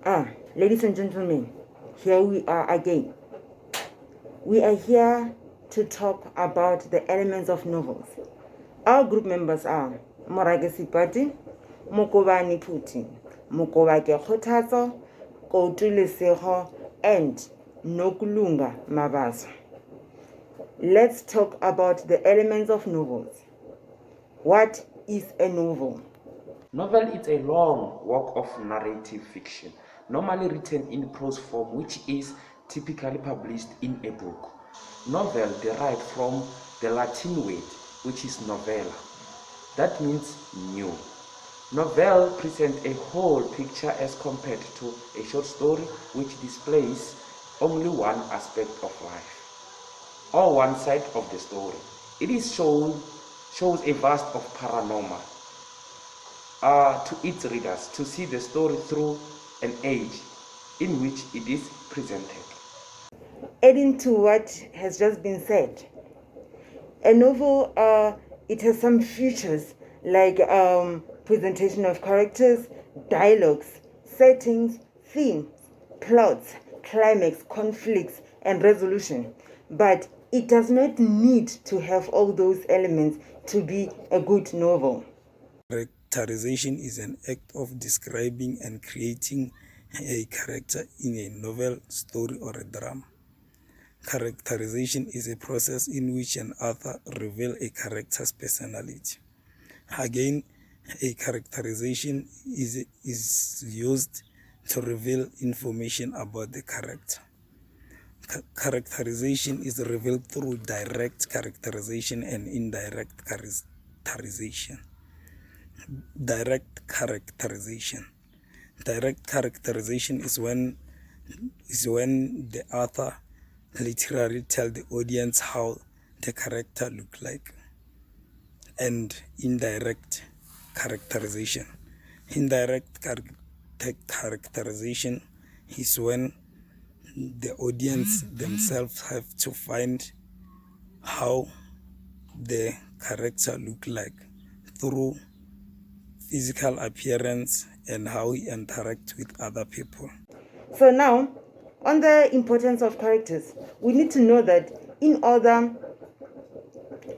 Ladies and gentlemen, here we are again. We are here to talk about the elements of novels. Our group members are Morage Sipati, Mokobani Puti, Mokobake Khotaso, Koutule Seho, and Nokulunga Mabazo. Let's talk about the elements of novels. What is a novel? Novel is a long work of narrative fiction, normally written in prose form, which is typically published in a book. Novel derived from the Latin word, which is novella. That means new. Novel presents a whole picture as compared to a short story which displays only one aspect of life, or one side of the story. It is shows a vast of paranormal to its readers to see the story through an age in which it is presented. Adding to what has just been said, a novel, it has some features like presentation of characters, dialogues, settings, themes, plots, climax, conflicts, and resolution. But it does not need to have all those elements to be a good novel. Characterization is an act of describing and creating a character in a novel, story, or a drama. Characterization is a process in which an author reveals a character's personality. Again, a characterization is used to reveal information about the character. Characterization is revealed through direct characterization and indirect characterization. Direct characterization. Direct characterization is when the author literally tell the audience how the character look like. And indirect characterization. Indirect characterization is when the audience themselves have to find how the character look like through physical appearance and how he interacts with other people. So now, on the importance of characters, we need to know that in order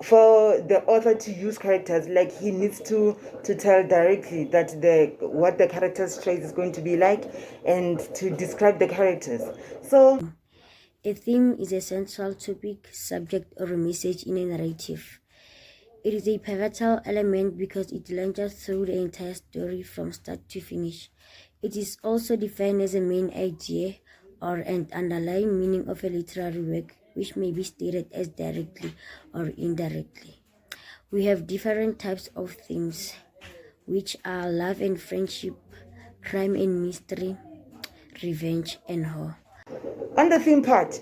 for the author to use characters, like he needs to tell directly that what the character's trait is going to be like and to describe the characters. So a theme is a central topic, subject, or a message in a narrative. It is a pivotal element because it launches through the entire story from start to finish. It is also defined as a main idea or an underlying meaning of a literary work, which may be stated as directly or indirectly. We have different types of themes, which are love and friendship, crime and mystery, revenge, and horror. on the theme part,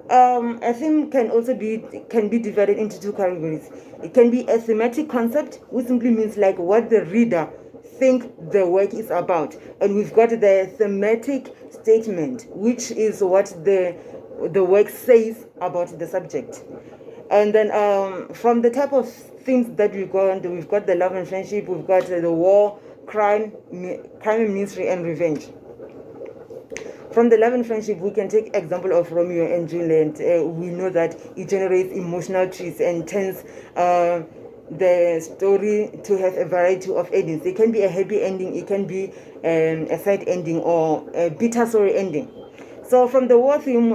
a theme can be divided into two categories. It can be a thematic concept, which simply means like what the reader think the work is about, and we've got the thematic statement, which is what the work says about the subject. And then from the type of themes that we've got the love and friendship, we've got the war, crime and mystery, and revenge. From the love and friendship, we can take example of Romeo and Juliet. We know that it generates emotional twists and turns the story to have a variety of endings. It can be a happy ending, it can be a sad ending, or a bitter story ending. So from the war theme,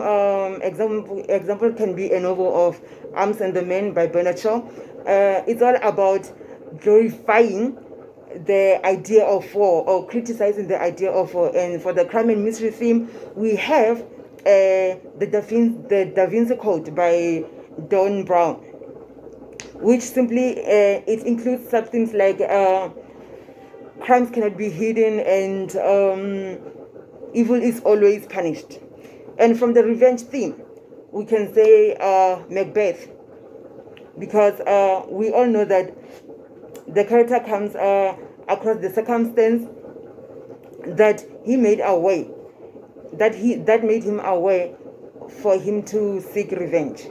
example can be a novel of Arms and the Men by Bernard Shaw. It's all about glorifying the idea of war or criticizing the idea of war. And for the crime and mystery theme, we have the Da Vinci Code by Don Brown, which simply it includes such things like crimes cannot be hidden and evil is always punished. And from the revenge theme, we can say Macbeth, because we all know that the character comes across the circumstance that he made away, that made him aware for him to seek revenge.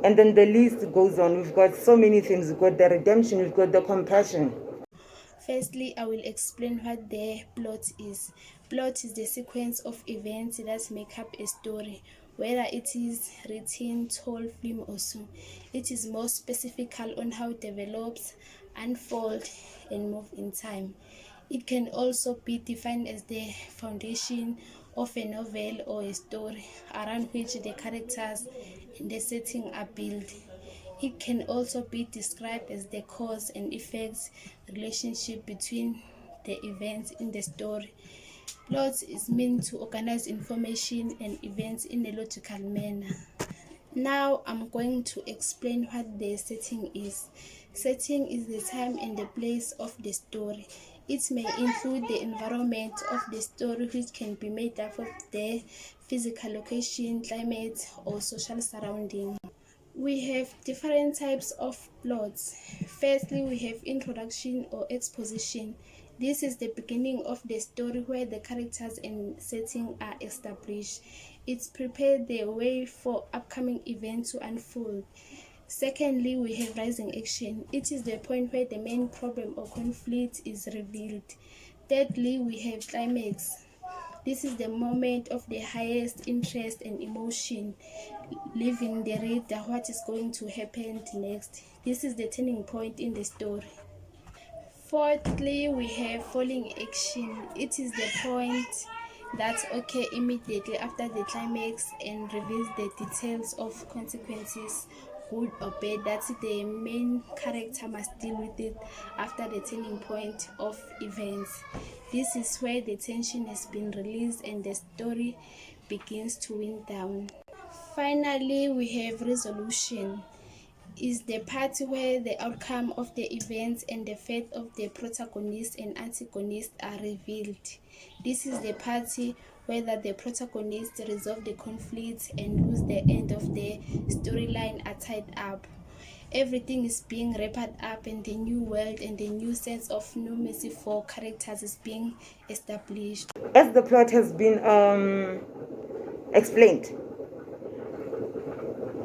And then the list goes on. We've got so many things. We've got the redemption, we've got the compassion. Firstly, I will explain what the plot is. Plot is the sequence of events that make up a story, whether it is written, told, film, or so. It is more specific on how it develops, unfolds, and moves in time. It can also be defined as the foundation of a novel or a story around which the characters and the setting are built. It can also be described as the cause and effects relationship between the events in the story. Plot is meant to organize information and events in a logical manner. Now I'm going to explain what the setting is. Setting is the time and the place of the story. It may include the environment of the story, which can be made up of the physical location, climate, or social surrounding. We have different types of plots. Firstly, we have introduction or exposition. This is the beginning of the story where the characters and setting are established. It's prepared the way for upcoming events to unfold. Secondly, we have rising action. It is the point where the main problem or conflict is revealed. Thirdly, we have climax. This is the moment of the highest interest and emotion, leaving the reader what is going to happen next. This is the turning point in the story. Fourthly, we have falling action. It is the point that occurs immediately after the climax and reveals the details of consequences, good or bad, that the main character must deal with it after the turning point of events. This is where the tension has been released and the story begins to wind down. Finally, we have resolution. Is the part where the outcome of the events and the fate of the protagonist and antagonist are revealed. This is the party where the protagonist resolve the conflict and lose the end of the storyline are tied up. Everything is being wrapped up and the new world and the new sense of normalcy for characters is being established. As the plot has been explained,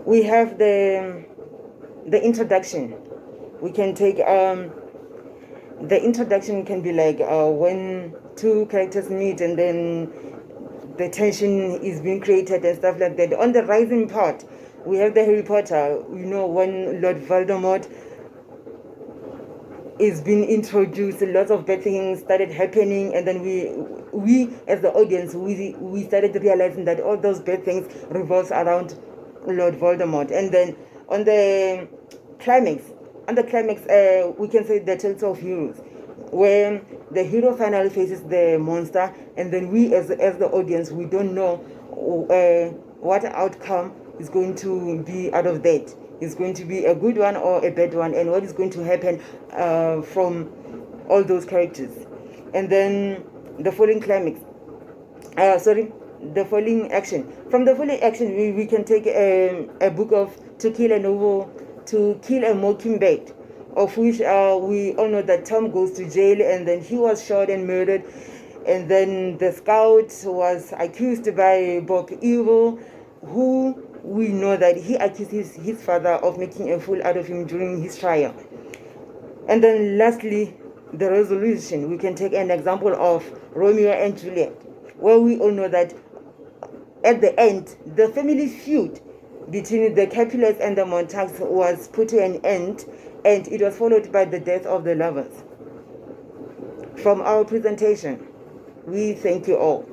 we have the introduction. We can take the introduction can be like when two characters meet and then the tension is being created and stuff like that. On the rising part, we have the Harry Potter. When Lord Voldemort is being introduced, lots of bad things started happening, and then we as the audience, we started realizing that all those bad things revolves around Lord Voldemort. And then on the climax, we can say the Tales of Heroes, where the hero finally faces the monster, and then we as the audience, we don't know what outcome is going to be out of that. Is going to be a good one or a bad one, and what is going to happen from all those characters. And then the following climax, the following action. From the following action, we can take a book of To Kill a Mockingbird, of which we all know that Tom goes to jail, and then he was shot and murdered, and then the scout was accused by Bob Evil, who we know that he accuses his father of making a fool out of him during his trial. And then lastly, the resolution. We can take an example of Romeo and Juliet, where we all know that at the end, the family feud between the Capulets and the Montagues was put to an end, and it was followed by the death of the lovers. From our presentation, we thank you all.